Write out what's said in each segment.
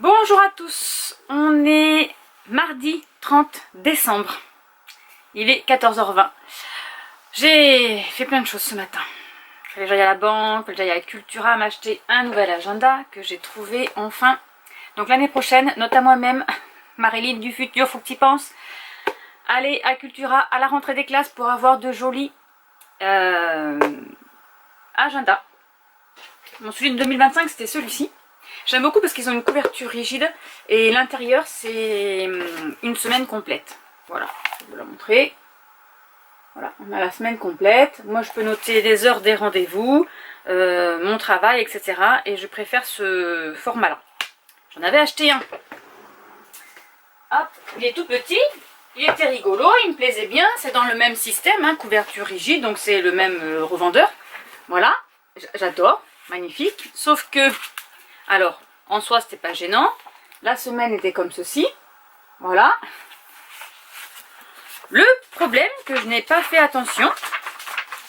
Bonjour à tous, on est mardi 30 décembre, il est 14h20. J'ai fait plein de choses ce matin. Il fallait que j'aille à la banque, il fallait que j'aille à Cultura m'acheter un nouvel agenda que j'ai trouvé enfin. Donc l'année prochaine, note à moi-même, Marilyn du futur, faut que tu y penses, aller à Cultura à la rentrée des classes pour avoir de jolis agendas. Mon celui de 2025 c'était celui-ci. J'aime beaucoup parce qu'ils ont une couverture rigide et l'intérieur c'est une semaine complète. Voilà, je vais vous la montrer. Voilà, on a la semaine complète. Moi je peux noter les heures des rendez-vous, mon travail, etc. Et je préfère ce format-là. J'en avais acheté un. Hop, il est tout petit, il était rigolo, il me plaisait bien. C'est dans le même système, hein, couverture rigide, donc c'est le même revendeur. Voilà, j'adore, magnifique. Sauf que... alors, en soi, c'était pas gênant. La semaine était comme ceci. Voilà. Le problème, que je n'ai pas fait attention,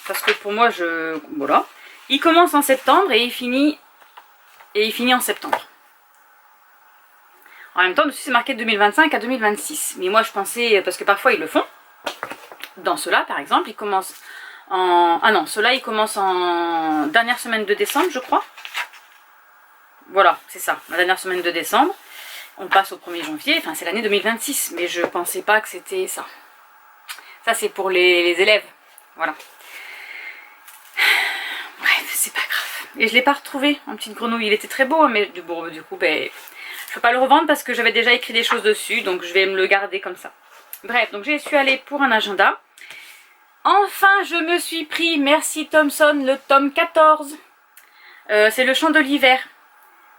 parce que pour moi, voilà. Il commence en septembre et il finit en septembre. En même temps, dessus, c'est marqué de 2025 à 2026. Mais moi, je pensais, parce que parfois, ils le font. Dans ceux-là, par exemple, il commence en... ah non, ceux-là, ils commencent en dernière semaine de décembre, je crois. Voilà, c'est ça, la dernière semaine de décembre. On passe au 1er janvier, enfin c'est l'année 2026, mais je pensais pas que c'était ça. Ça c'est pour les élèves, voilà. Bref, c'est pas grave. Et je l'ai pas retrouvé en petite grenouille, il était très beau, mais du coup, ben, je peux pas le revendre parce que j'avais déjà écrit des choses dessus, donc je vais me le garder comme ça. Bref, donc j'y suis allée pour un agenda. Enfin, je me suis pris, merci Thomson, le tome 14. C'est le chant de l'hiver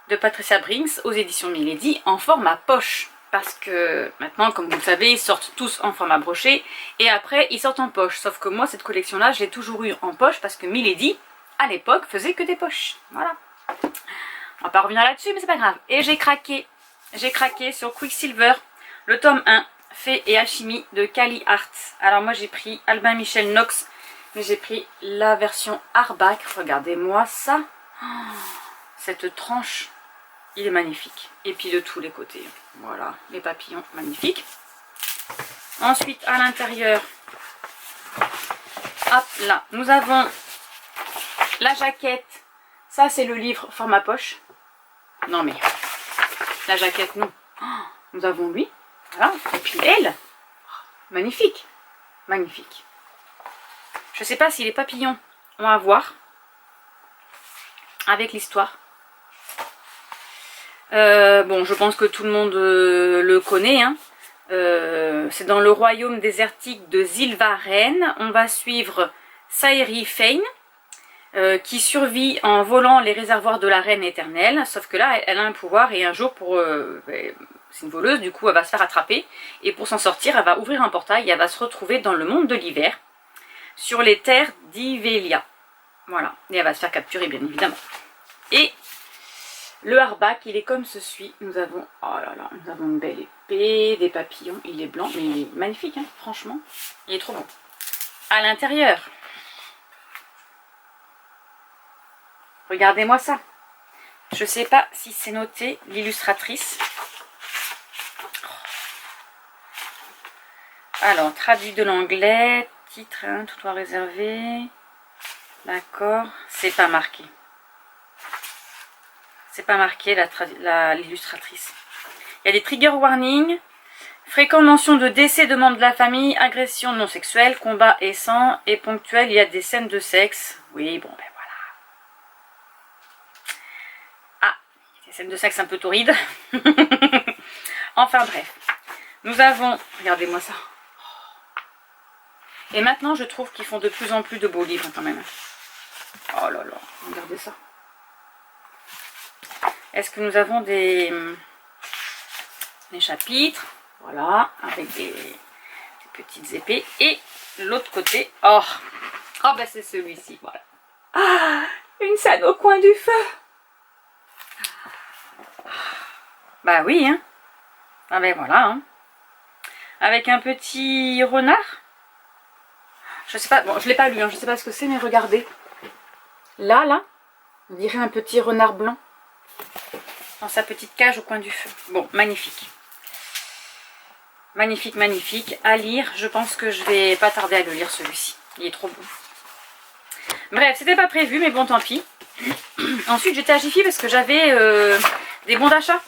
de Patricia Brinks aux éditions Milady en format poche. Parce que maintenant, comme vous le savez, ils sortent tous en format broché et après ils sortent en poche. Sauf que moi, cette collection-là, je l'ai toujours eu en poche parce que Milady, à l'époque, faisait que des poches. Voilà. On va pas revenir là-dessus, mais c'est pas grave. Et j'ai craqué. J'ai craqué sur Quicksilver, le tome 1, Fée et Alchimie de Kali Art. Alors moi, j'ai pris Albin Michel Knox, mais j'ai pris la version hardback. Regardez-moi ça. Oh, cette tranche. Il est magnifique. Et puis de tous les côtés. Voilà, les papillons, magnifiques. Ensuite, à l'intérieur, hop là, nous avons la jaquette. Ça, c'est le livre format poche. Non mais, la jaquette, non. Oh, nous avons lui. Voilà. Et puis elle. Magnifique. Magnifique. Je ne sais pas si les papillons ont à voir avec l'histoire. Bon, je pense que tout le monde le connaît, hein. C'est dans le royaume désertique de Zilvaren. On va suivre Saïri Fane, qui survit en volant les réservoirs de la reine éternelle. Sauf que là, elle a un pouvoir et un jour, c'est une voleuse, du coup, elle va se faire attraper. Et pour s'en sortir, elle va ouvrir un portail et elle va se retrouver dans le monde de l'hiver, sur les terres d'Ivelia. Voilà. Et elle va se faire capturer, bien évidemment. Et le hardback, il est comme ceci. Nous avons, oh là là, nous avons une belle épée, des papillons. Il est blanc, mais il est magnifique, hein, franchement. Il est trop bon. À l'intérieur, regardez-moi ça. Je sais pas si c'est noté, l'illustratrice. Alors, traduit de l'anglais, titre, hein, tout réservé. D'accord, c'est pas marqué. C'est pas marqué l'illustratrice. Il y a des trigger warnings, fréquentes mentions de décès de membres de la famille, agression non sexuelle, combat et sang, et ponctuel, il y a des scènes de sexe. Oui, bon, ben voilà. Ah, des scènes de sexe un peu torrides. Enfin bref. Nous avons, regardez-moi ça. Et maintenant, je trouve qu'ils font de plus en plus de beaux livres quand même. Oh là là, regardez ça. Est-ce que nous avons des chapitres, voilà, avec des petites épées. Et l'autre côté, oh ben c'est celui-ci, voilà. Ah, une scène au coin du feu. Bah oui, hein. Ah ben voilà, hein. Avec un petit renard. Je sais pas, bon, je l'ai pas lu, hein, je sais pas ce que c'est, mais regardez. Là, on dirait un petit renard blanc. dans sa petite cage au coin du feu. Bon, magnifique. Magnifique, magnifique. À lire, je pense que je vais pas tarder à le lire celui-ci. Il est trop beau. Bref, c'était pas prévu, mais bon, tant pis. Ensuite, j'étais à Jiffy parce que j'avais des bons d'achat.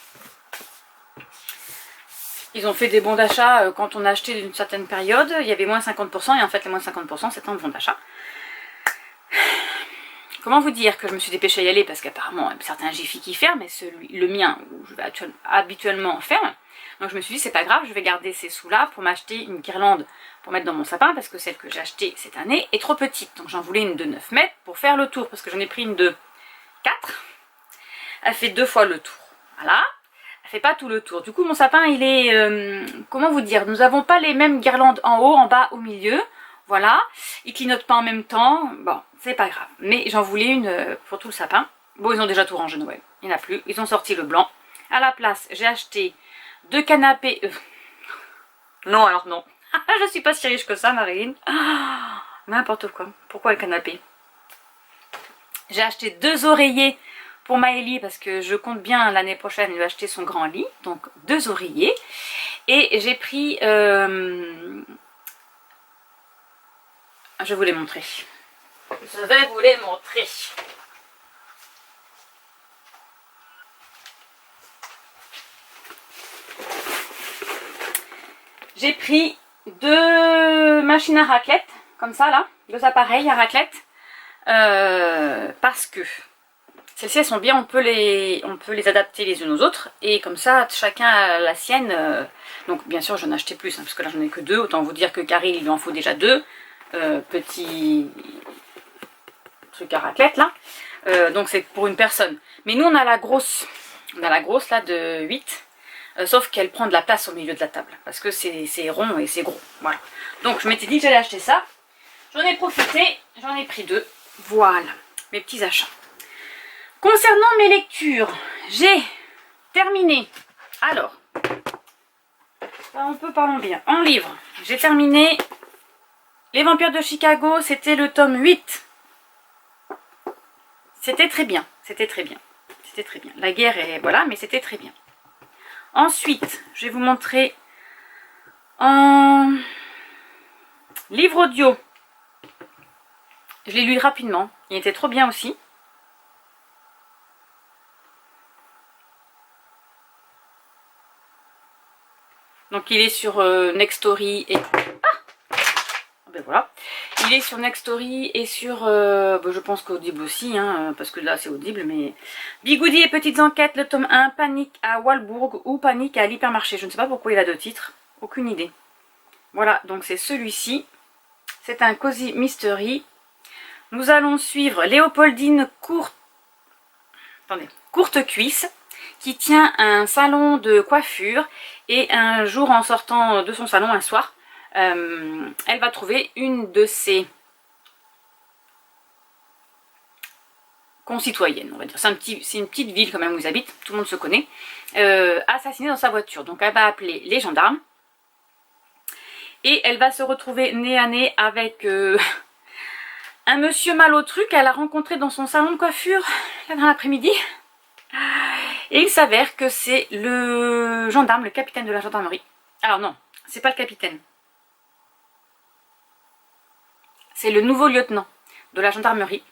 Ils ont fait des bons d'achat quand on a acheté d'une certaine période. Il y avait moins 50% et en fait, les moins 50%, c'est un bon d'achat. Comment vous dire que je me suis dépêchée à y aller parce qu'apparemment, certains Jiffy qui ferment, et le mien, où je vais habituellement ferme. Donc je me suis dit, c'est pas grave, je vais garder ces sous-là pour m'acheter une guirlande pour mettre dans mon sapin parce que celle que j'ai achetée cette année est trop petite. Donc j'en voulais une de 9 mètres pour faire le tour parce que j'en ai pris une de 4. Elle fait 2 fois le tour. Voilà. Elle fait pas tout le tour. Du coup, mon sapin, il est... comment vous dire? Nous n'avons pas les mêmes guirlandes en haut, en bas, au milieu. Voilà. Il clignote pas en même temps. Bon, c'est pas grave. Mais j'en voulais une pour tout le sapin. Bon, ils ont déjà tout rangé Noël. Il n'y en a plus. Ils ont sorti le blanc. À la place, j'ai acheté 2 canapés. Non, alors non. Je suis pas si riche que ça, Marilyn. N'importe quoi. Pourquoi le canapé? J'ai acheté 2 oreillers pour Maëlie parce que je compte bien l'année prochaine lui acheter son grand lit. Donc 2 oreillers. Et j'ai pris... je vais vous les montrer. Je vais vous les montrer. J'ai pris 2 machines à raclette, comme ça là, 2 appareils à raclette, parce que celles-ci elles sont bien, on peut les adapter les unes aux autres, et comme ça chacun a la sienne. Donc bien sûr j'en ai acheté plus, hein, parce que là j'en ai que 2, autant vous dire que Caril il lui en faut déjà 2 petits trucs à raclette là, donc c'est pour une personne. Mais nous on a la grosse là de 8. Sauf qu'elle prend de la place au milieu de la table. Parce que c'est rond et c'est gros. Voilà. Donc je m'étais dit que j'allais acheter ça. J'en ai profité. J'en ai pris 2. Voilà. Mes petits achats. Concernant mes lectures, j'ai terminé. Alors. Parlons bien. En livre, j'ai terminé Les Vampires de Chicago. C'était le tome 8. C'était très bien. C'était très bien. C'était très bien. La guerre est... Voilà, mais c'était très bien. Ensuite, je vais vous montrer en livre audio. Je l'ai lu rapidement. Il était trop bien aussi. Donc il est sur Nextory et... ben voilà. Il est sur Nextory et sur... je pense qu'Audible aussi, hein, parce que là c'est Audible, mais... Bigoudi et Petites Enquêtes, le tome 1, Panique à Walbourg ou Panique à l'hypermarché. Je ne sais pas pourquoi il a 2 titres. Aucune idée. Voilà, donc c'est celui-ci. C'est un Cozy Mystery. Nous allons suivre Léopoldine Courte Cuisse, qui tient un salon de coiffure. Et un jour, en sortant de son salon, un soir, elle va trouver une de ses concitoyennes, on va dire. C'est une petite ville quand même où ils habitent, tout le monde se connaît, assassinée dans sa voiture. Donc elle va appeler les gendarmes. Et elle va se retrouver nez à nez avec un monsieur malotru qu'elle a rencontré dans son salon de coiffure là dans l'après-midi. Et il s'avère que c'est le gendarme, le capitaine de la gendarmerie. Alors non, c'est pas le capitaine. C'est le nouveau lieutenant de la gendarmerie,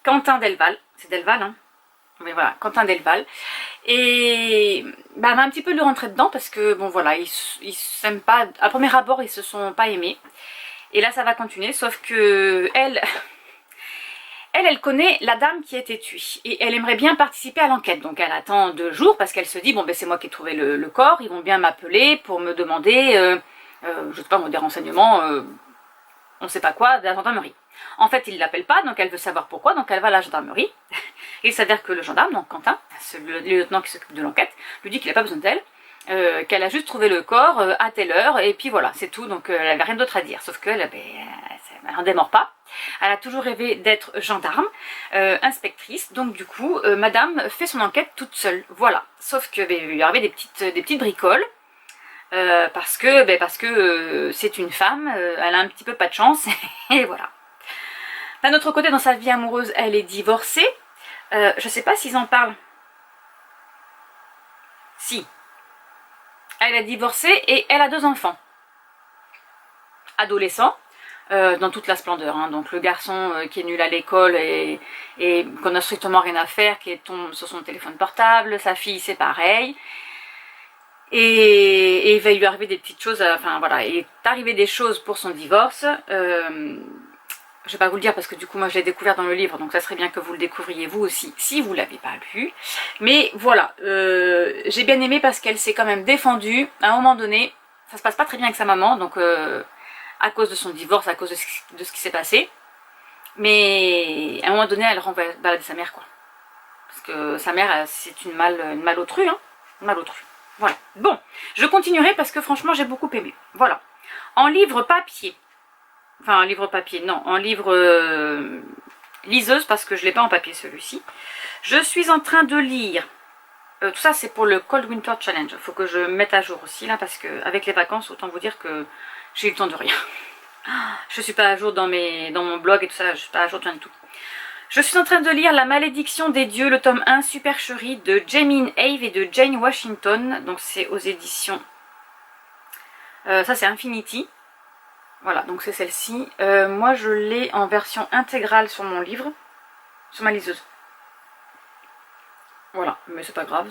Quentin Delval. C'est Delval, hein? Mais voilà, Quentin Delval. Et bah, elle va un petit peu lui rentrer dedans parce que, bon voilà, ils s'aiment pas. À premier abord, ils se sont pas aimés. Et là, ça va continuer, sauf que elle connaît la dame qui a été tuée. Et elle aimerait bien participer à l'enquête. Donc elle attend 2 jours parce qu'elle se dit, bon ben c'est moi qui ai trouvé le corps, ils vont bien m'appeler pour me demander, je sais pas moi, des renseignements, on sait pas quoi, de la gendarmerie. En fait, il ne l'appelle pas, donc elle veut savoir pourquoi, donc elle va à la gendarmerie. Il s'avère que le gendarme, donc Quentin, le lieutenant qui s'occupe de l'enquête, lui dit qu'il n'a pas besoin d'elle, qu'elle a juste trouvé le corps à telle heure, et puis voilà, c'est tout, donc elle n'avait rien d'autre à dire. Sauf qu'elle elle n'en démord pas. Elle a toujours rêvé d'être gendarme, inspectrice, donc du coup, madame fait son enquête toute seule, voilà. Sauf que il y avait des petites bricoles, parce que c'est une femme, elle a un petit peu pas de chance, et voilà. D'un autre côté, dans sa vie amoureuse, elle est divorcée. Je sais pas s'ils en parlent. Si. Elle a divorcé et elle a 2 enfants. Adolescents. Dans toute la splendeur, hein. Donc le garçon qui est nul à l'école et qu'on n'a strictement rien à faire, qui tombe sur son téléphone portable, sa fille c'est pareil, et il va lui arriver des petites choses, enfin voilà, il est arrivé des choses pour son divorce, je vais pas vous le dire parce que du coup moi je l'ai découvert dans le livre, donc ça serait bien que vous le découvriez vous aussi si vous l'avez pas lu, mais voilà, j'ai bien aimé parce qu'elle s'est quand même défendue, à un moment donné, ça se passe pas très bien avec sa maman, donc à cause de son divorce, à cause de ce qui s'est passé. Mais à un moment donné, elle renvoie balader sa mère, quoi. Parce que sa mère, c'est une malautrue, hein. Une malautrue. Voilà. Bon, je continuerai parce que franchement, j'ai beaucoup aimé. Voilà. En livre papier. Enfin, en livre papier, non. En livre liseuse, parce que je ne l'ai pas en papier, celui-ci. Je suis en train de lire. Tout ça, c'est pour le Cold Winter Challenge. Il faut que je me mette à jour aussi, là, parce que avec les vacances, autant vous dire que j'ai eu le temps de rien. Je suis pas à jour dans mon blog et tout ça, je suis pas à jour de rien du tout. Je suis en train de lire La Malédiction des Dieux, le tome 1, Supercherie, de Jamin Have et de Jane Washington. Donc c'est aux éditions... ça c'est Infinity. Voilà, donc c'est celle-ci. Moi je l'ai en version intégrale sur mon livre, sur ma liseuse. Voilà, mais c'est pas grave,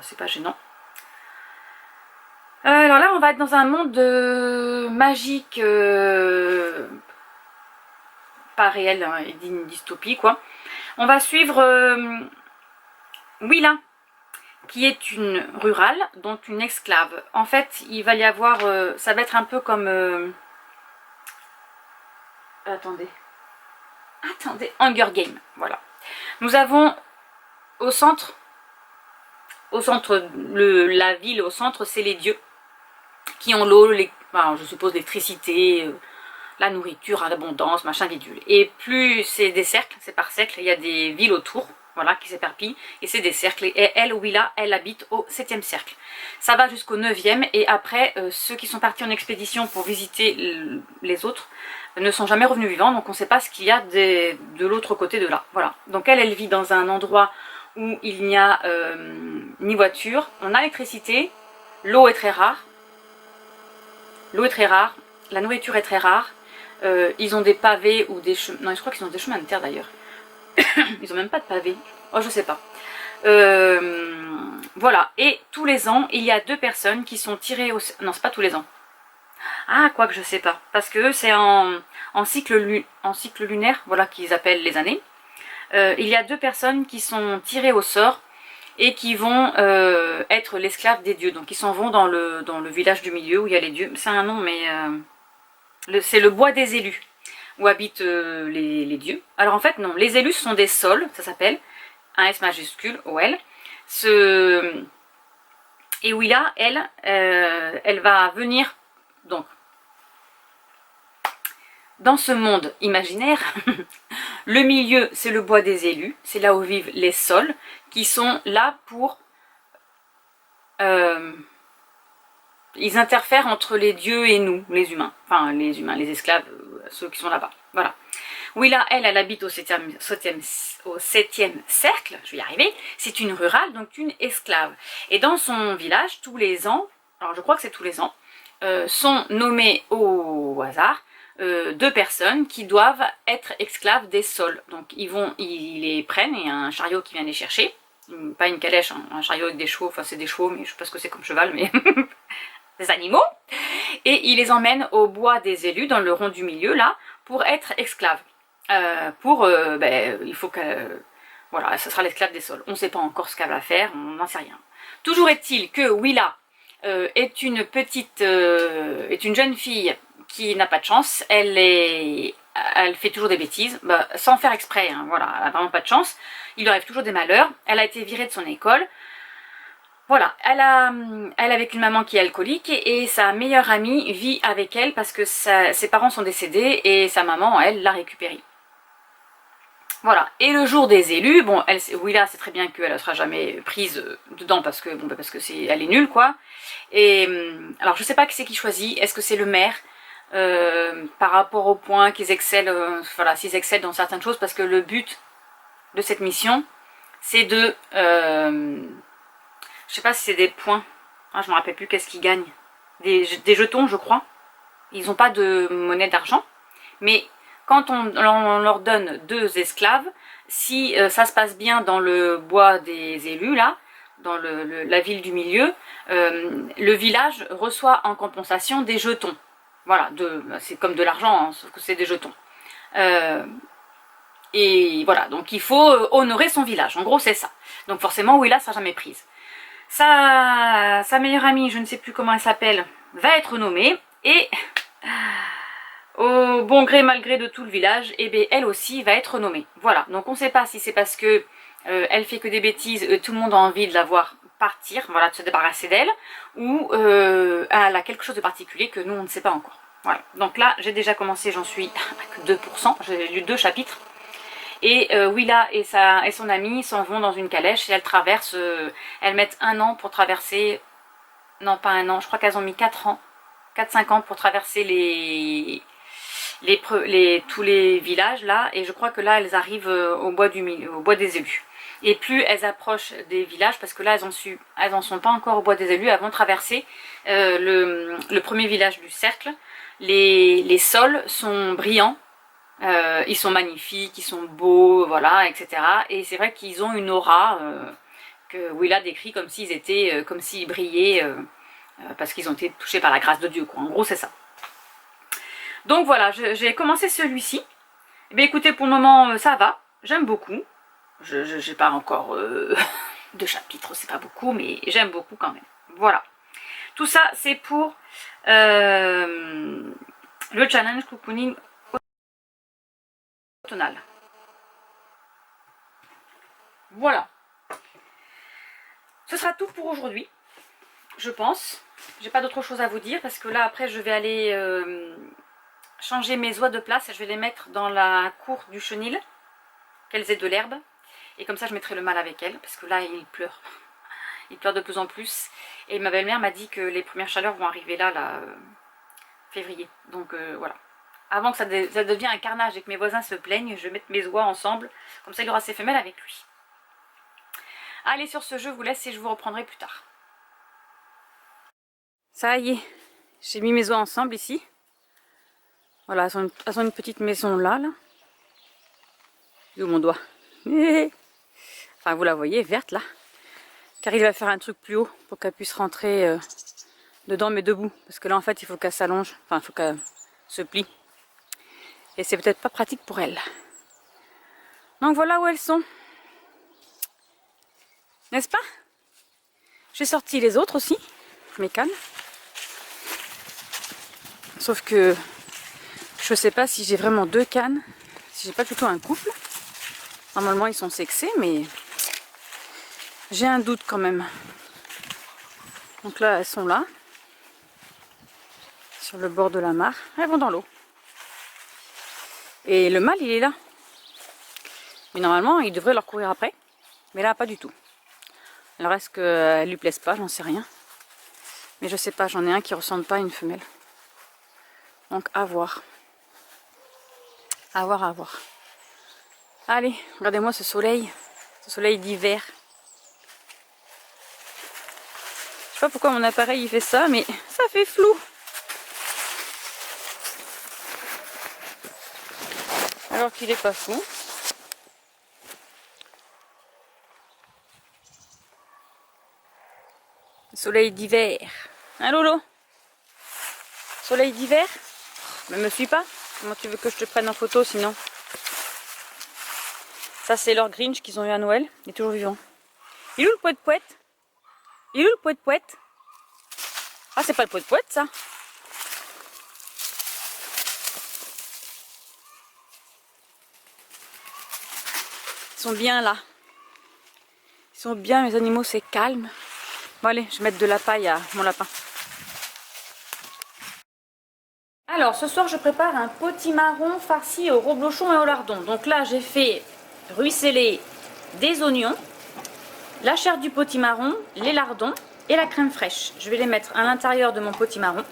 c'est pas gênant. Alors là, on va être dans un monde magique, pas réel, hein, d'une dystopie, quoi. On va suivre Willa, qui est une rurale, donc une esclave. En fait, il va y avoir... ça va être un peu comme... Attendez, Hunger Game, voilà. Nous avons au centre, la ville au centre, c'est les dieux. Qui ont l'eau, enfin, je suppose l'électricité, la nourriture, l'abondance, machin bidule. Et plus c'est des cercles, c'est par cercle, il y a des villes autour, voilà, qui s'éparpillent, et c'est des cercles. Et elle, Willa, elle habite au 7e cercle. Ça va jusqu'au 9e, et après, ceux qui sont partis en expédition pour visiter les autres ne sont jamais revenus vivants, donc on ne sait pas ce qu'il y a de l'autre côté de là. Voilà. Donc elle vit dans un endroit où il n'y a ni voiture, on a l'électricité, l'eau est très rare. L'eau est très rare, la nourriture est très rare, ils ont des pavés ou des chemins... Non, je crois qu'ils ont des chemins de terre d'ailleurs. Ils ont même pas de pavés. Oh, je sais pas. Voilà, et tous les ans, il y a 2 personnes qui sont tirées au... Non, c'est pas tous les ans. Ah, quoi que je sais pas. Parce que c'est en cycle lunaire, voilà, qu'ils appellent les années. Il y a 2 personnes qui sont tirées au sort et qui vont être l'esclave des dieux. Donc ils s'en vont dans le village du milieu où il y a les dieux. C'est un nom, mais c'est le bois des élus, où habitent les dieux. Alors en fait, non, les élus sont des sols, ça s'appelle, un S majuscule, OL. Et Willa, elle va venir, donc, dans ce monde imaginaire, le milieu, c'est le bois des élus, c'est là où vivent les sols, qui sont là pour... ils interfèrent entre les dieux et nous, les humains. Enfin, les humains, les esclaves, ceux qui sont là-bas. Voilà. Willa, elle habite au 7e cercle, je vais y arriver. C'est une rurale, donc une esclave. Et dans son village, tous les ans, alors je crois que c'est tous les ans, sont nommés au hasard 2 personnes qui doivent être esclaves des sols. Donc ils les prennent, il y a un chariot qui vient les chercher. Pas une calèche, hein, un chariot avec des chevaux, enfin c'est des chevaux, mais je sais pas ce que c'est comme cheval, mais des animaux. Et ils les emmènent au bois des élus, dans le rond du milieu, là, pour être esclaves. Il faut que... voilà, ce sera l'esclave des sols. On ne sait pas encore ce qu'elle va faire, on n'en sait rien. Toujours est-il que Willa est une jeune fille qui n'a pas de chance. Elle fait toujours des bêtises, sans faire exprès, hein, voilà, elle n'a vraiment pas de chance. Il lui arrive toujours des malheurs. Elle a été virée de son école. Voilà, elle a avec une maman qui est alcoolique et sa meilleure amie vit avec elle parce que ses parents sont décédés et sa maman, elle, l'a récupérée. Voilà, et le jour des élus, bon, Willa sait très bien qu'elle ne sera jamais prise dedans parce que elle est nulle, quoi. Et alors je sais pas qui c'est qui choisit, est-ce que c'est le maire par rapport au point qu'ils excellent, voilà, s'ils excellent dans certaines choses, parce que le but de cette mission, c'est de... je Je sais pas si c'est des points. Ah, je me rappelle plus qu'est-ce qu'ils gagnent. Des jetons, je crois. Ils n'ont pas de monnaie d'argent. Mais quand on leur donne 2 esclaves, si ça se passe bien dans le bois des élus, là, dans la ville du milieu, le village reçoit en compensation des jetons. Voilà, c'est comme de l'argent, hein, sauf que c'est des jetons. Et voilà, donc il faut honorer son village. En gros, c'est ça. Donc forcément, Willa sera jamais prise. Sa meilleure amie, je ne sais plus comment elle s'appelle, va être nommée. Et au bon gré mal gré de tout le village, eh bien, elle aussi va être nommée. Voilà, donc on ne sait pas si c'est parce que elle fait que des bêtises, tout le monde a envie de la voir partir, voilà, de se débarrasser d'elle, ou elle a quelque chose de particulier que nous on ne sait pas encore. Voilà, donc là j'ai déjà commencé, j'en suis à 2%, j'ai lu 2 chapitres. Et Willa et son amie s'en vont dans une calèche et elles traversent, elles mettent 1 an pour traverser, non pas 1 an, je crois qu'elles ont mis 4 ans, 4-5 ans pour traverser tous les villages là, et je crois que là elles arrivent au bois des élus. Et plus elles approchent des villages, parce que là elles en sont pas encore au bois des élus, elles vont traverser le premier village du cercle. Les sols sont brillants, ils sont magnifiques, ils sont beaux, voilà, etc. Et c'est vrai qu'ils ont une aura que Willa décrit comme s'ils étaient, comme s'ils brillaient, parce qu'ils ont été touchés par la grâce de Dieu, quoi. En gros c'est ça. Donc voilà, j'ai commencé celui-ci. Eh bien, écoutez, pour le moment, ça va. J'aime beaucoup. Je n'ai pas encore 2 chapitres, c'est pas beaucoup, mais j'aime beaucoup quand même. Voilà. Tout ça, c'est pour le challenge cocooning automnal. Voilà. Ce sera tout pour aujourd'hui, je pense. J'ai pas d'autre chose à vous dire parce que là, après, je vais aller changer mes oies de place et je vais les mettre dans la cour du chenil, qu'elles aient de l'herbe. Et comme ça, je mettrai le mâle avec elles parce que là, il pleure. Il pleure de plus en plus. Et ma belle-mère m'a dit que les premières chaleurs vont arriver là février. Donc voilà. Avant que ça devienne un carnage et que mes voisins se plaignent, je vais mettre mes oies ensemble. Comme ça, il aura ses femelles avec lui. Allez, sur ce, je vous laisse et je vous reprendrai plus tard. Ça y est, j'ai mis mes oies ensemble ici. Voilà, elles ont une petite maison là. Où mon doigt? Enfin, vous la voyez, verte là. Car il va faire un truc plus haut pour qu'elle puisse rentrer dedans, mais debout. Parce que là, en fait, il faut qu'elle s'allonge. Enfin, il faut qu'elle se plie. Et c'est peut-être pas pratique pour elle. Donc voilà où elles sont. N'est-ce pas? J'ai sorti les autres aussi, mes cannes. Sauf que je sais pas si j'ai vraiment 2 cannes. Si j'ai pas plutôt un couple. Normalement, ils sont sexés, mais j'ai un doute quand même. Donc là, elles sont là. Sur le bord de la mare. Elles vont dans l'eau. Et le mâle, il est là. Mais normalement, il devrait leur courir après. Mais là, pas du tout. Alors, est-ce qu'elle lui plaise pas? J'en sais rien. Mais je sais pas, j'en ai un qui ressemble pas à une femelle. Donc, à voir. À voir, à voir. Allez, regardez-moi ce soleil d'hiver. Je sais pas pourquoi mon appareil il fait ça, mais ça fait flou. Alors qu'il est pas fou. Soleil d'hiver. Hein Lolo? Soleil d'hiver? Mais me suis pas. Comment tu veux que je te prenne en photo sinon? Ça c'est leur Grinch qu'ils ont eu à Noël. Il est toujours vivant. Il est où le poète-poète? Il est où le poète-poète? Ah, c'est pas le poète-poète ça? Ils sont bien là. Ils sont bien, mes animaux, c'est calme. Bon allez, je vais mettre de la paille à mon lapin. Alors, ce soir, je prépare un potimarron farci au reblochon et au lardon. Donc là, j'ai fait ruisseler des oignons, la chair du potimarron, les lardons et la crème fraîche. Je vais les mettre à l'intérieur de mon potimarron.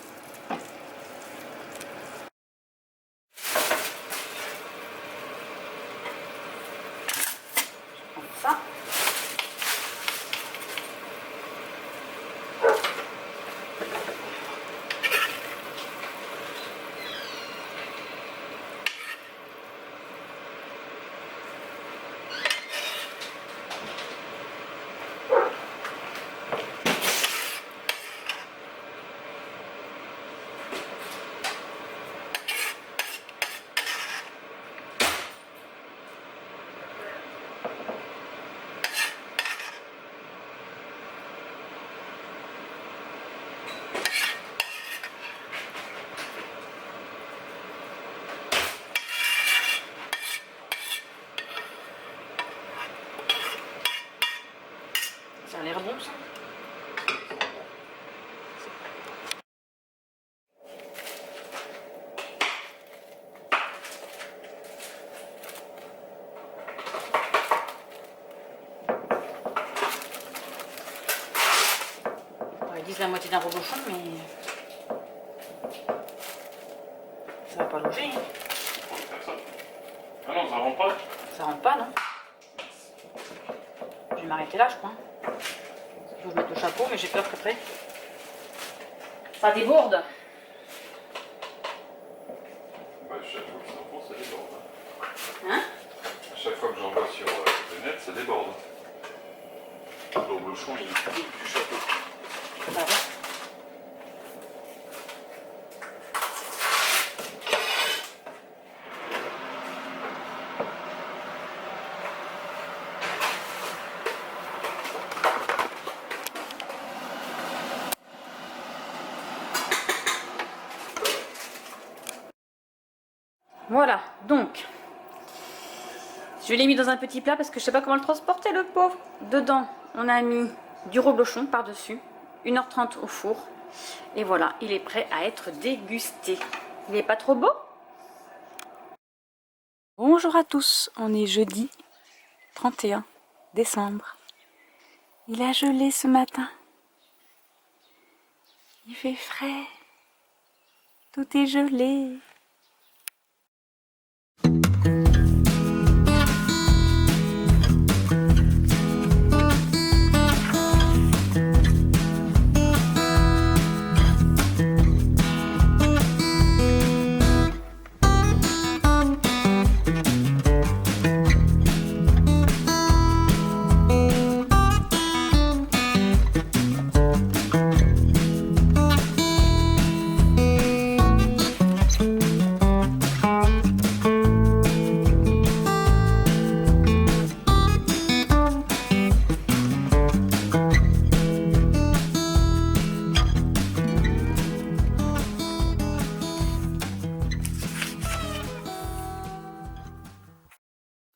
Ça a l'air bon ça. Ils disent la moitié d'un reblochon, mais ça va pas loger. Hein. Ah non, ça rentre pas. Ça rentre pas, non? Je vais m'arrêter là, je crois. Je vais mettre le chapeau, mais j'ai peur qu'après ça déborde. Bah, chaque fois que ça rentre, ça déborde. Hein? À chaque fois que j'envoie sur le net, ça déborde. Le reblochon, il est tout du chapeau. Bah ouais. Voilà, donc je l'ai mis dans un petit plat parce que je sais pas comment le transporter, le pauvre. Dedans, on a mis du reblochon par-dessus, 1h30 au four. Et voilà, il est prêt à être dégusté. Il n'est pas trop beau? Bonjour à tous, on est jeudi 31 décembre. Il a gelé ce matin. Il fait frais. Tout est gelé.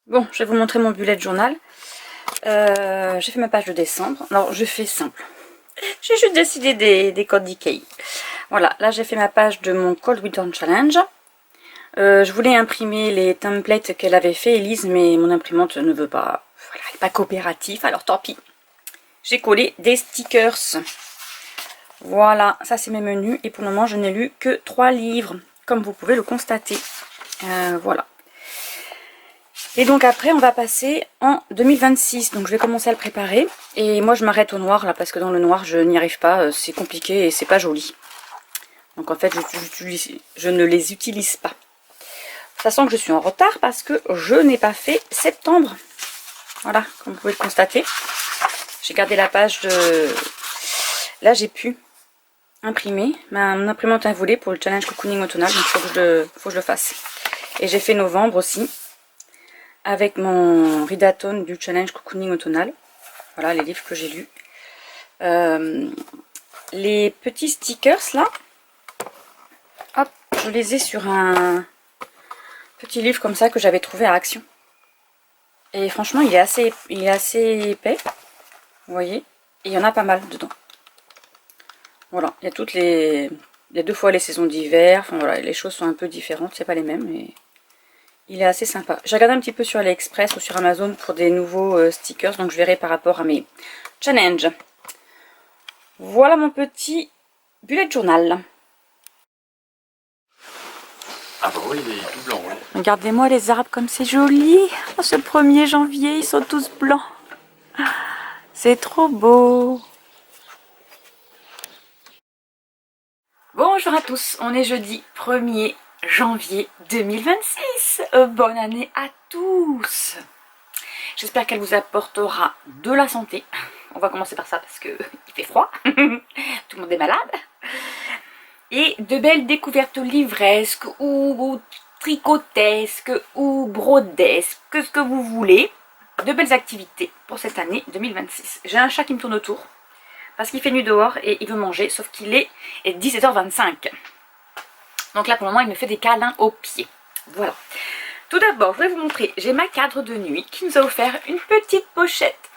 Bon, je vais vous montrer mon bullet journal. J'ai fait ma page de décembre. Alors, je fais simple. J'ai juste décidé des codes d'IKEA. Voilà, là j'ai fait ma page de mon Cold Winter Challenge. Je voulais imprimer les templates qu'elle avait fait, Elise, mais mon imprimante ne veut pas. Voilà, elle n'est pas coopérative, alors tant pis. J'ai collé des stickers. Voilà, ça c'est mes menus. Et pour le moment, je n'ai lu que 3 livres, comme vous pouvez le constater. Voilà. Et donc après on va passer en 2026, donc je vais commencer à le préparer. Et moi je m'arrête au noir là parce que dans le noir je n'y arrive pas, c'est compliqué et c'est pas joli. Donc en fait je ne les utilise pas. Sachant que je suis en retard parce que je n'ai pas fait septembre. Voilà, comme vous pouvez le constater. J'ai gardé la page de... Là j'ai pu imprimer. Mon imprimante a volé pour le challenge cocooning automnal, donc il faut que je le fasse. Et j'ai fait novembre aussi. Avec mon readathon du challenge cocooning automnal. Voilà les livres que j'ai lus. Les petits stickers là. Hop, je les ai sur un petit livre comme ça que j'avais trouvé à Action. Et franchement il est assez épais. Vous voyez. Et il y en a pas mal dedans. Voilà, il y a toutes les... Il y a 2 fois les saisons d'hiver. Enfin voilà, les choses sont un peu différentes. C'est pas les mêmes mais... Il est assez sympa. J'ai regardé un petit peu sur AliExpress ou sur Amazon pour des nouveaux stickers. Donc je verrai par rapport à mes challenges. Voilà mon petit bullet journal. Ah bah oui, il est tout blanc, oui. Regardez-moi les arbres comme c'est joli. Oh, ce 1er janvier, ils sont tous blancs. C'est trop beau. Bonjour à tous, on est jeudi 1er janvier 2026. Bonne année à tous. J'espère qu'elle vous apportera de la santé. On va commencer par ça parce que il fait froid. Tout le monde est malade. Et de belles découvertes livresques ou tricotesques ou brodesques, ce que vous voulez. De belles activités pour cette année 2026. J'ai un chat qui me tourne autour parce qu'il fait nuit dehors et il veut manger, sauf qu'il est 17h25. Donc là pour le moment il me fait des câlins aux pieds. Voilà. Tout d'abord je vais vous montrer, j'ai ma cadre de nuit qui nous a offert une petite pochette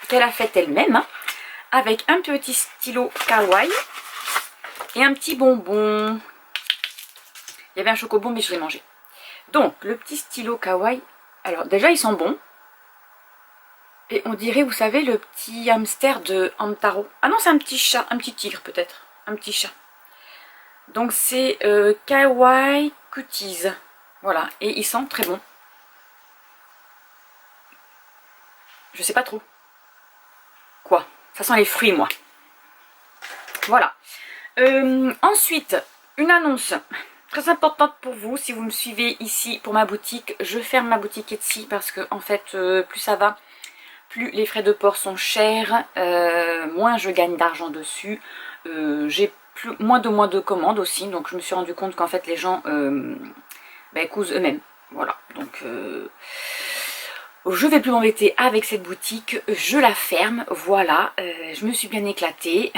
qu'elle a faite elle-même. avec un petit stylo kawaii et un petit bonbon. Il y avait un chocobon mais je l'ai mangé. Donc le petit stylo kawaii, alors déjà ils sont bons. Et on dirait, vous savez, le petit hamster de Hamtaro. Ah non, c'est un petit chat, un petit tigre peut-être. Un petit chat. Donc c'est Kawaii Cuties. Voilà, et ils sont très bons. Je sais pas trop. Quoi? Ça sent les fruits, moi. Voilà. Ensuite, une annonce très importante pour vous. Si vous me suivez ici pour ma boutique, je ferme ma boutique Etsy parce que, en fait, plus ça va, plus les frais de port sont chers, moins je gagne d'argent dessus. J'ai moins de commandes aussi, donc je me suis rendu compte qu'en fait les gens cousent eux-mêmes. Voilà, donc je vais plus m'embêter avec cette boutique, je la ferme, voilà, je me suis bien éclatée,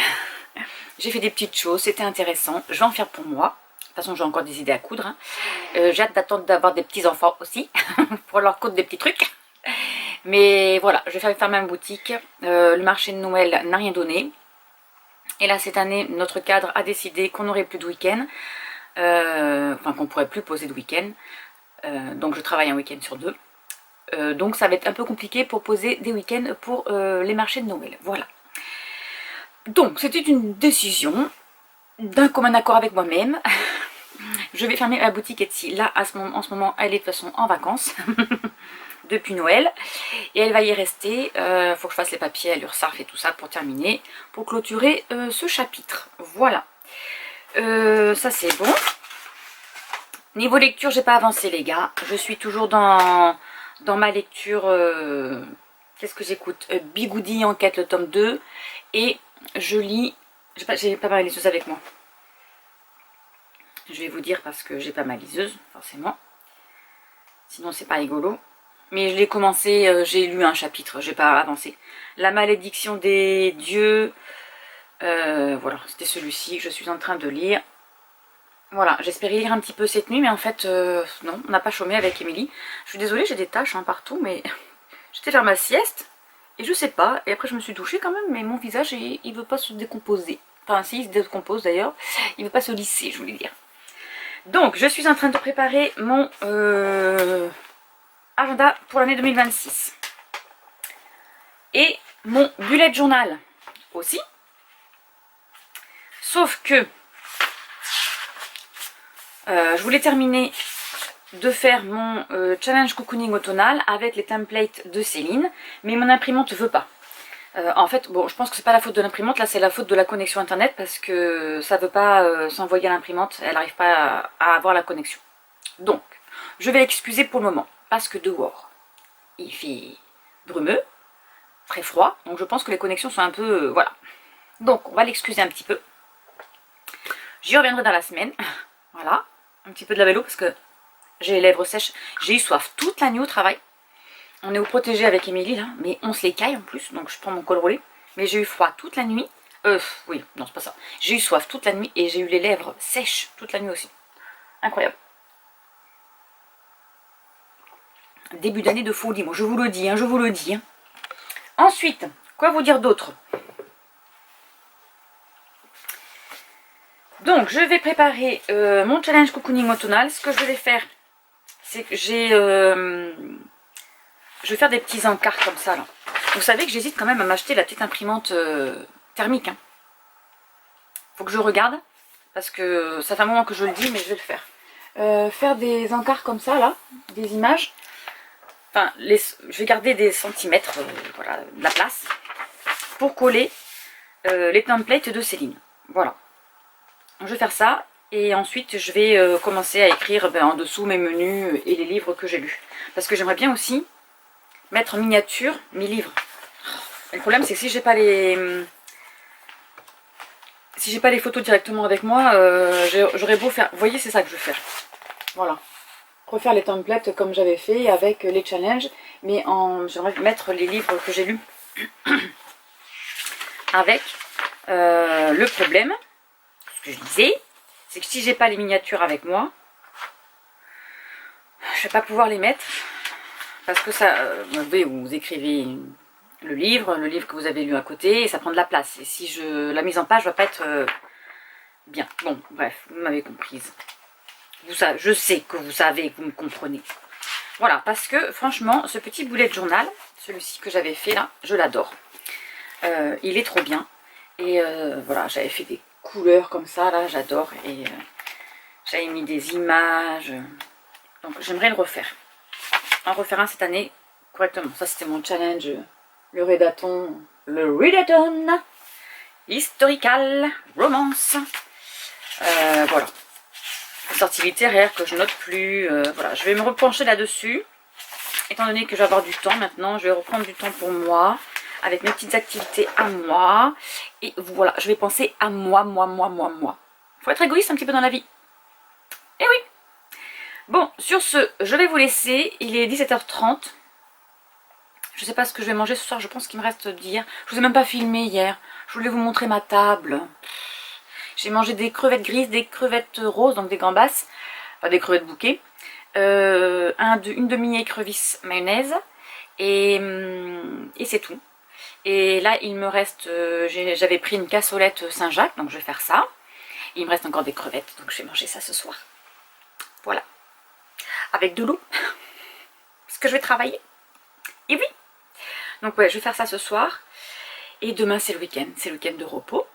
j'ai fait des petites choses, c'était intéressant, je vais en faire pour moi. De toute façon j'ai encore des idées à coudre, hein. J'ai hâte d'attendre d'avoir des petits enfants aussi, pour leur coudre des petits trucs. Mais voilà, je vais faire fermer ma boutique, le marché de Noël n'a rien donné. Et là cette année, notre cadre a décidé qu'on n'aurait plus de week-end, enfin qu'on ne pourrait plus poser de week-end. Donc je travaille un week-end sur 2. Donc ça va être un peu compliqué pour poser des week-ends pour les marchés de Noël. Voilà. Donc c'était une décision d'un commun accord avec moi-même. Je vais fermer la boutique Etsy. Là en ce moment elle est de toute façon en vacances depuis Noël. Et elle va y rester. Faut que je fasse les papiers à l'URSSAF et tout ça pour terminer. Pour clôturer ce chapitre. Voilà. Ça c'est bon. Niveau lecture, j'ai pas avancé les gars. Je suis toujours dans ma lecture. Qu'est-ce que j'écoute? Bigoudi Enquête, le tome 2. Et je lis. J'ai pas ma liseuse avec moi. Je vais vous dire parce que j'ai pas ma liseuse, forcément. Sinon c'est pas rigolo. Mais je l'ai commencé, j'ai lu un chapitre, j'ai pas avancé. La malédiction des dieux. Voilà, c'était celui-ci que je suis en train de lire. Voilà, j'espérais lire un petit peu cette nuit, mais en fait, non, on n'a pas chômé avec Émilie. Je suis désolée, j'ai des taches partout, mais j'étais faire ma sieste, et je sais pas, et après je me suis douchée quand même, mais mon visage, il veut pas se décomposer. Enfin, si, il se décompose d'ailleurs, il veut pas se lisser, je voulais dire. Donc, je suis en train de préparer mon agenda pour l'année 2026. Et mon bullet journal aussi. Sauf que je voulais terminer de faire mon challenge cocooning automnal avec les templates de Céline, mais mon imprimante ne veut pas. En fait, bon, je pense que c'est pas la faute de l'imprimante, là c'est la faute de la connexion internet parce que ça veut pas s'envoyer à l'imprimante, elle n'arrive pas à avoir la connexion. Donc, je vais l'excuser pour le moment parce que dehors, il fait brumeux, très froid, donc je pense que les connexions sont un peu... voilà. Donc, on va l'excuser un petit peu. J'y reviendrai dans la semaine, voilà. Un petit peu de la vélo parce que j'ai les lèvres sèches. J'ai eu soif toute la nuit au travail. On est au protégé avec Émilie là, mais on se les caille en plus, donc je prends mon col roulé. Mais j'ai eu froid toute la nuit. Oui, non c'est pas ça. J'ai eu soif toute la nuit et j'ai eu les lèvres sèches toute la nuit aussi. Incroyable. Début d'année de folie, moi je vous le dis, hein, je vous le dis. Hein. Ensuite, quoi vous dire d'autre? Donc, je vais préparer mon challenge cocooning automnal. Ce que je vais faire, c'est que je vais faire des petits encarts comme ça. Là. Vous savez que j'hésite quand même à m'acheter la petite imprimante thermique. Hein. Faut que je regarde, parce que ça fait un moment que je le dis, mais je vais le faire. Faire des encarts comme ça, là, des images. Enfin, je vais garder des centimètres, voilà, de la place, pour coller les templates de Céline. Voilà. Je vais faire ça et ensuite je vais commencer à écrire en dessous mes menus et les livres que j'ai lus. Parce que j'aimerais bien aussi mettre en miniature mes livres. Et le problème c'est que si j'ai pas les photos directement avec moi, j'aurais beau faire... Vous voyez, c'est ça que je veux faire. Voilà. Refaire les templates comme j'avais fait avec les challenges. Mais j'aimerais mettre les livres que j'ai lus. Avec le problème... que je disais, c'est que si j'ai pas les miniatures avec moi, je vais pas pouvoir les mettre parce que ça, vous écrivez le livre que vous avez lu à côté, et ça prend de la place. Et si la mise en page va pas être bien. Bon, bref, vous m'avez comprise. Je sais que vous savez, que vous me comprenez. Voilà, parce que franchement, ce petit bullet journal, celui-ci que j'avais fait là, je l'adore. Il est trop bien. Et voilà, j'avais fait des couleurs comme ça, là, j'adore. Et j'avais mis des images. Donc j'aimerais le refaire. En refaire un cette année correctement. Ça, c'était mon challenge. Le readathon. Le readathon. Historical. Romance. Voilà. Les sorties littéraires que je note plus. Voilà, je vais me repencher là-dessus. Étant donné que je vais avoir du temps maintenant, je vais reprendre du temps pour moi. Avec mes petites activités à moi. Et voilà, je vais penser à moi. Faut être égoïste un petit peu dans la vie. Eh oui. Bon, sur ce, je vais vous laisser. Il est 17h30. Je sais pas ce que je vais manger ce soir. Je pense qu'il me reste d'hier. Je vous ai même pas filmé hier. Je voulais vous montrer ma table. J'ai mangé des crevettes grises, des crevettes roses, donc des gambas. Enfin, des crevettes bouquets. Une demi-écrevisse mayonnaise. Et c'est tout. Et là, il me reste... j'avais pris une cassolette Saint-Jacques, donc je vais faire ça. Et il me reste encore des crevettes, donc je vais manger ça ce soir. Voilà. Avec de l'eau. Parce que je vais travailler. Et oui. Donc ouais, je vais faire ça ce soir. Et demain, c'est le week-end. C'est le week-end de repos.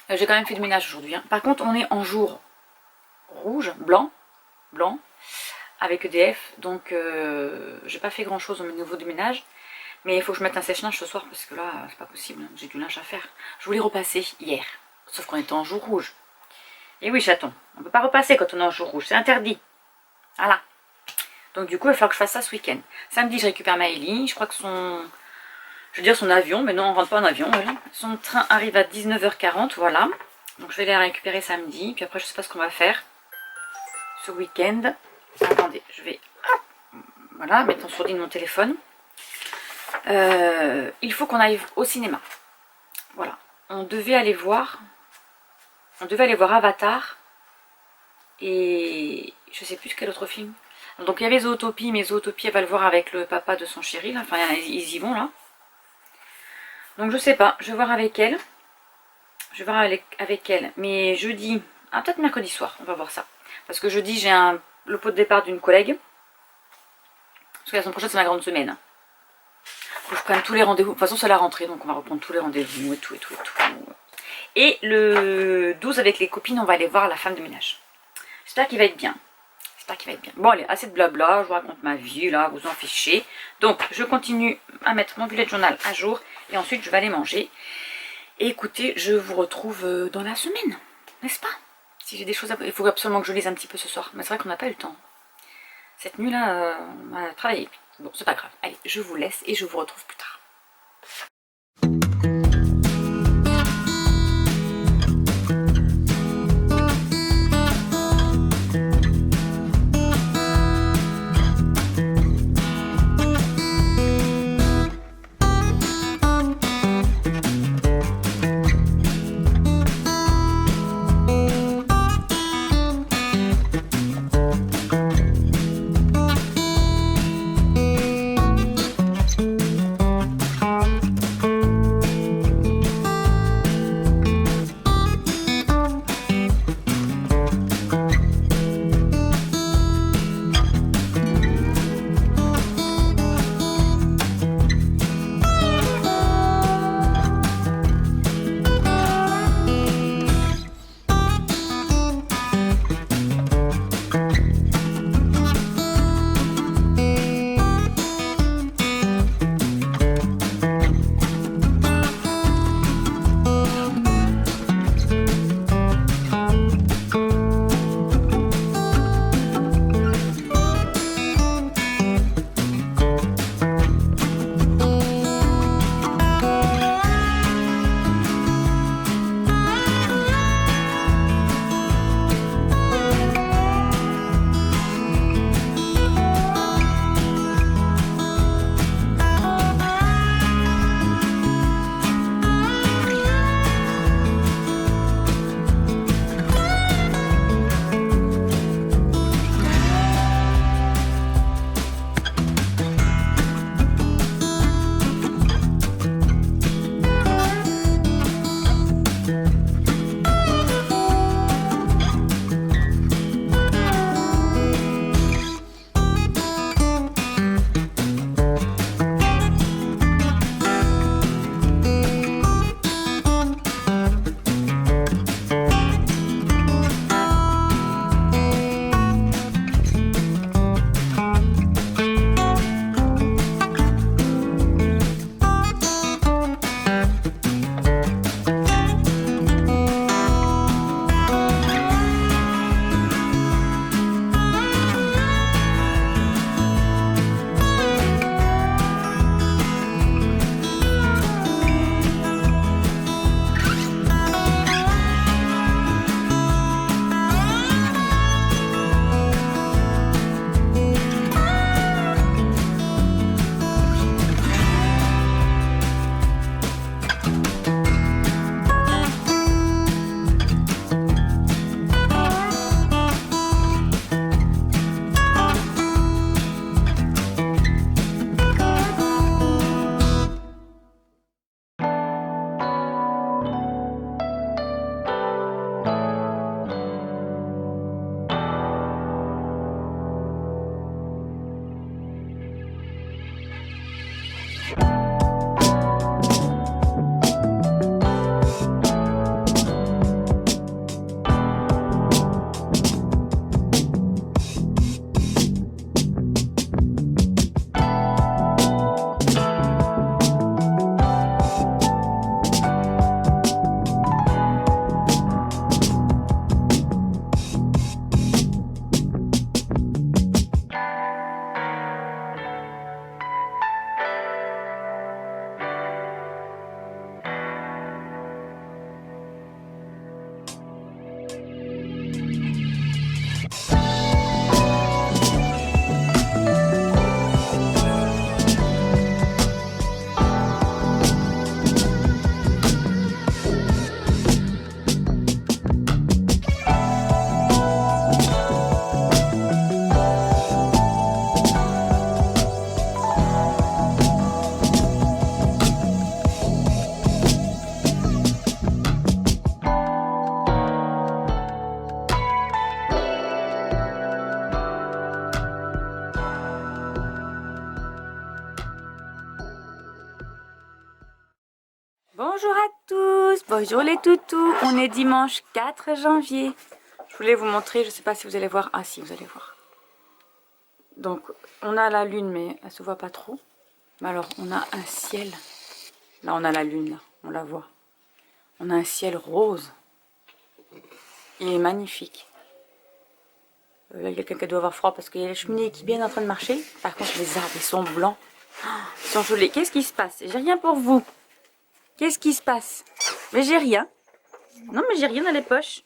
J'ai quand même fait du ménage aujourd'hui. Hein. Par contre, on est en jour rouge, blanc, avec EDF. Donc, j'ai pas fait grand-chose au niveau du ménage. Mais il faut que je mette un sèche-linge ce soir parce que là, c'est pas possible. Hein. J'ai du linge à faire. Je voulais repasser hier. Sauf qu'on était en jour rouge. Et oui, chaton. On peut pas repasser quand on est en jour rouge. C'est interdit. Voilà. Donc du coup, il va falloir que je fasse ça ce week-end. Samedi, je récupère Maëlie. Je crois que je veux dire son avion, mais non, on rentre pas en avion. Voilà. Son train arrive à 19h40, voilà. Donc je vais la récupérer samedi. Puis après, je sais pas ce qu'on va faire ce week-end. Attendez, je vais voilà, mettre en sourdine mon téléphone. Il faut qu'on aille au cinéma. Voilà. On devait aller voir Avatar. Et je sais plus quel autre film. Donc il y avait Zootopie, mais Zootopie elle va le voir avec le papa de son chéri, là. Enfin ils y vont là. Donc je sais pas, je vais voir avec elle. Je vais voir avec elle. Mais jeudi, peut-être mercredi soir, on va voir ça. Parce que jeudi j'ai le pot de départ d'une collègue. Parce que la semaine prochaine c'est ma grande semaine. Faut que je prenne tous les rendez-vous. De toute façon c'est la rentrée, donc on va reprendre tous les rendez-vous et tout. Et le 12 avec les copines, on va aller voir La femme de ménage. J'espère qu'il va être bien. Bon allez, assez de blabla, je vous raconte ma vie là, vous en fichez. Donc je continue à mettre mon bullet journal à jour et ensuite je vais aller manger. Et écoutez, je vous retrouve dans la semaine, n'est-ce pas? Si j'ai des choses à... Il faut absolument que je lise un petit peu ce soir, mais c'est vrai qu'on n'a pas eu le temps. Cette nuit là, on a travaillé. Bon, c'est pas grave. Allez, je vous laisse et je vous retrouve plus tard. Bonjour à tous, bonjour les toutous, on est dimanche 4 janvier. Je voulais vous montrer, je ne sais pas si vous allez voir, ah si vous allez voir. Donc on a la lune mais elle se voit pas trop. Mais alors on a un ciel, là on a la lune, là, on la voit. On a un ciel rose, il est magnifique. Là il y a quelqu'un qui doit avoir froid parce qu'il y a la cheminée qui est bien en train de marcher. Par contre les arbres ils sont blancs, ils sont gelés. Qu'est-ce qui se passe? J'ai rien pour vous. Qu'est-ce qui se passe? Mais j'ai rien. Non mais j'ai rien dans les poches.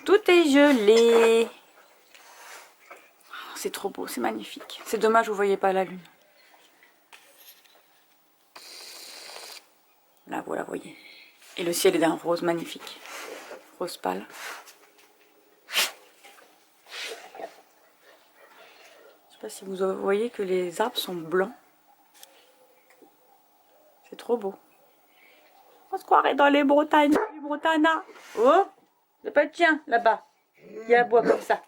Tout est gelé. C'est trop beau, c'est magnifique. C'est dommage vous voyez pas la lune. Là voilà, vous voyez. Et le ciel est d'un rose magnifique. Rose pâle. Je sais pas si vous voyez que les arbres sont blancs. C'est trop beau. On se croirait dans les Bretagnes. Les Bretagnes. Oh, c'est pas le tien là-bas. Il y a un bois comme ça.